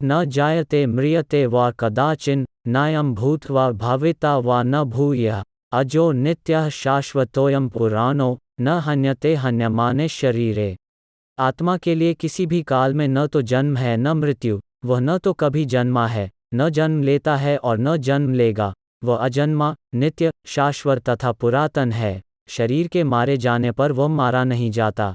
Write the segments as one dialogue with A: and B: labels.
A: न जायते म्रियते वा कदाचिन नायं भूत्वा भाविता वा न भूयः अजो नित्यः शाश्वतोऽयं पुराणो न हन्यते हन्यमाने शरीरे। आत्मा के लिए किसी भी काल में न तो जन्म है न मृत्यु, वह न तो कभी जन्मा है, न जन्म लेता है और न जन्म लेगा। वह अजन्मा, नित्य, शाश्वत तथा पुरातन है। शरीर के मारे जाने पर वह मारा नहीं जाता।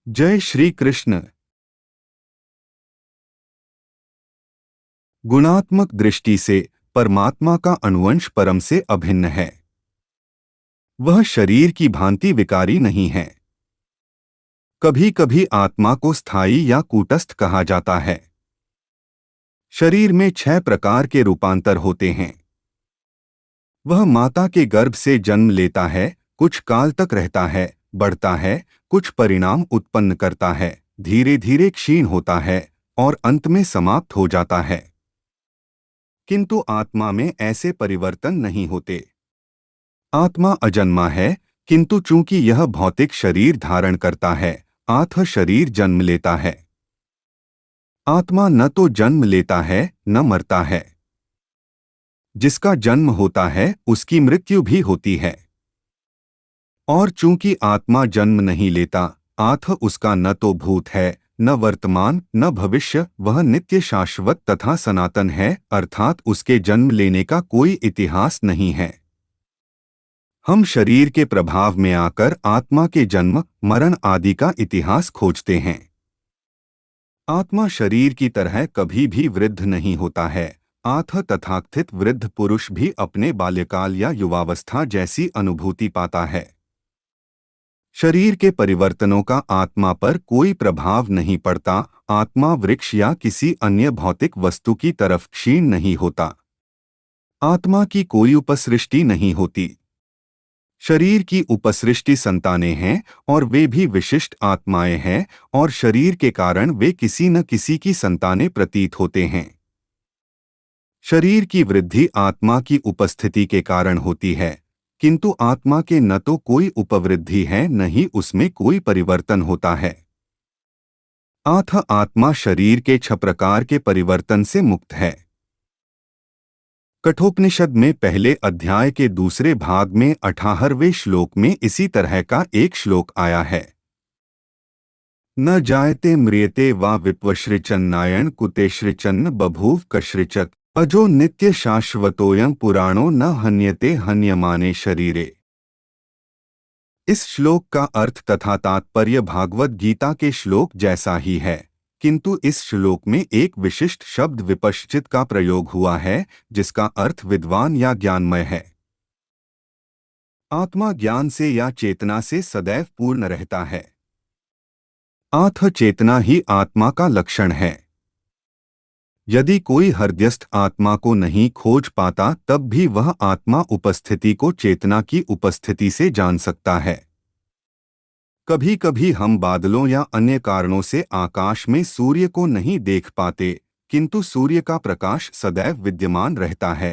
B: जय श्री कृष्ण। गुणात्मक दृष्टि से परमात्मा का अनुवंश परम से अभिन्न है। वह शरीर की भांति विकारी नहीं है। कभी कभी आत्मा को स्थायी या कूटस्थ कहा जाता है। शरीर में 6 प्रकार के रूपांतर होते हैं। वह माता के गर्भ से जन्म लेता है, कुछ काल तक रहता है, बढ़ता है, कुछ परिणाम उत्पन्न करता है, धीरे धीरे क्षीण होता है और अंत में समाप्त हो जाता है। किंतु आत्मा में ऐसे परिवर्तन नहीं होते। आत्मा अजन्मा है, किंतु चूंकि यह भौतिक शरीर धारण करता है, आत्म शरीर जन्म लेता है। आत्मा न तो जन्म लेता है न मरता है। जिसका जन्म होता है उसकी मृत्यु भी होती है। और चूंकि आत्मा जन्म नहीं लेता, आत्मा उसका न तो भूत है, न वर्तमान, न भविष्य, वह नित्य शाश्वत तथा सनातन है, अर्थात उसके जन्म लेने का कोई इतिहास नहीं है। हम शरीर के प्रभाव में आकर आत्मा के जन्म, मरण आदि का इतिहास खोजते हैं। आत्मा शरीर की तरह कभी भी वृद्ध नहीं होता है। आत्मा तथाकथित वृद्ध पुरुष भी अपने बाल्यकाल या युवावस्था जैसी अनुभूति पाता है। शरीर के परिवर्तनों का आत्मा पर कोई प्रभाव नहीं पड़ता। आत्मा वृक्ष या किसी अन्य भौतिक वस्तु की तरफ क्षीण नहीं होता। आत्मा की कोई उपसृष्टि नहीं होती। शरीर की उपसृष्टि संतानें हैं और वे भी विशिष्ट आत्माएं हैं, और शरीर के कारण वे किसी न किसी की संतानें प्रतीत होते हैं। शरीर की वृद्धि आत्मा की उपस्थिति के कारण होती है, किंतु आत्मा के न तो कोई उपवृद्धि है न ही उसमें कोई परिवर्तन होता है। आत्मा शरीर के 6 प्रकार के परिवर्तन से मुक्त है। कठोपनिषद में पहले अध्याय के दूसरे भाग में 18वें श्लोक में इसी तरह का एक श्लोक आया है। न जायते म्रियते वा विप्वश्रिचन्नायण कुतेश्रिचन्न बभूव कश्रिचक अजो नित्य शाश्वतोयं पुराणो न हन्यते हन्यमाने शरीरे। इस श्लोक का अर्थ तथा तात्पर्य भागवत गीता के श्लोक जैसा ही है, किंतु इस श्लोक में एक विशिष्ट शब्द विपश्चित का प्रयोग हुआ है, जिसका अर्थ विद्वान या ज्ञानमय है। आत्मा ज्ञान से या चेतना से सदैव पूर्ण रहता है। आत्म चेतना ही आत्मा का लक्षण है। यदि कोई हृदयस्थ आत्मा को नहीं खोज पाता, तब भी वह आत्मा उपस्थिति को चेतना की उपस्थिति से जान सकता है। कभी कभी हम बादलों या अन्य कारणों से आकाश में सूर्य को नहीं देख पाते, किंतु सूर्य का प्रकाश सदैव विद्यमान रहता है।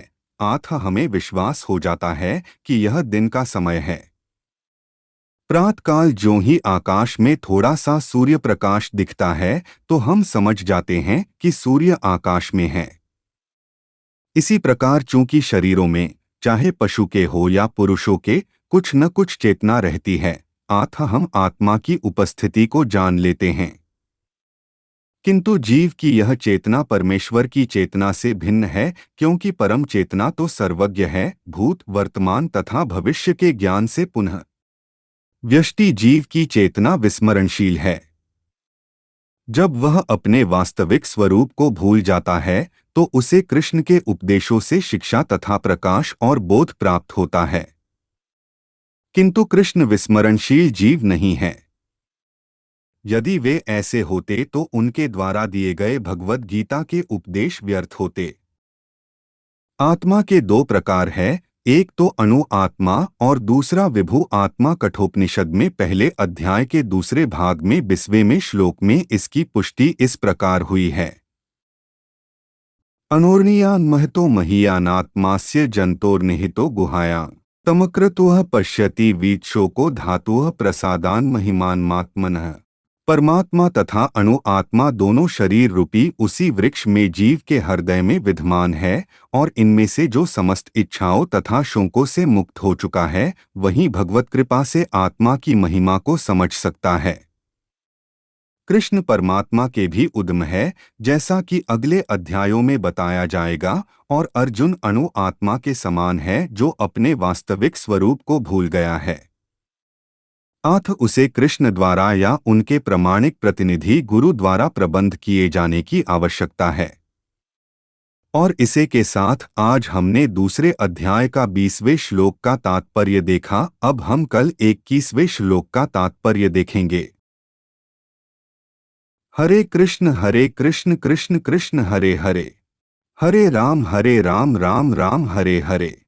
B: हमें विश्वास हो जाता है कि यह दिन का समय है। प्रातःकाल ज्यों ही आकाश में थोड़ा सा सूर्य प्रकाश दिखता है, तो हम समझ जाते हैं कि सूर्य आकाश में है। इसी प्रकार चूंकि शरीरों में, चाहे पशु के हो या पुरुषों के, कुछ न कुछ चेतना रहती है, हम आत्मा की उपस्थिति को जान लेते हैं। किंतु जीव की यह चेतना परमेश्वर की चेतना से भिन्न है, क्योंकि परम चेतना तो सर्वज्ञ है, भूत, वर्तमान तथा भविष्य के ज्ञान से पुनः व्यष्टि जीव की चेतना विस्मरणशील है। जब वह अपने वास्तविक स्वरूप को भूल जाता है, तो उसे कृष्ण के उपदेशों से शिक्षा तथा प्रकाश और बोध प्राप्त होता है। किंतु कृष्ण विस्मरणशील जीव नहीं है। यदि वे ऐसे होते तो उनके द्वारा दिए गए भगवद गीता के उपदेश व्यर्थ होते। आत्मा के 2 प्रकार है, एक तो अणु आत्मा और दूसरा विभु आत्मा। कठोपनिषद में पहले अध्याय के दूसरे भाग में 20वें श्लोक में इसकी पुष्टि इस प्रकार हुई है। अनोर्णीयान महतो महीयानात्मास्य जंतोर्निहितो गुहायां। तमकृतुः पश्यति वीक्षोको धातुः प्रसादान महिमान्मात्मनः। परमात्मा तथा अणु आत्मा दोनों शरीर रूपी उसी वृक्ष में जीव के हृदय में विद्यमान है, और इनमें से जो समस्त इच्छाओं तथा शोकों से मुक्त हो चुका है, वही भगवत कृपा से आत्मा की महिमा को समझ सकता है। कृष्ण परमात्मा के भी उद्म है, जैसा कि अगले अध्यायों में बताया जाएगा, और अर्जुन अणु आत्मा के समान है जो अपने वास्तविक स्वरूप को भूल गया है। अथ उसे कृष्ण द्वारा या उनके प्रामाणिक प्रतिनिधि गुरु द्वारा प्रबंध किए जाने की आवश्यकता है। और इसे के साथ आज हमने दूसरे अध्याय का 20वें श्लोक का तात्पर्य देखा। अब हम कल 21वें श्लोक का तात्पर्य देखेंगे। हरे कृष्ण कृष्ण कृष्ण हरे हरे, हरे राम राम राम हरे हरे।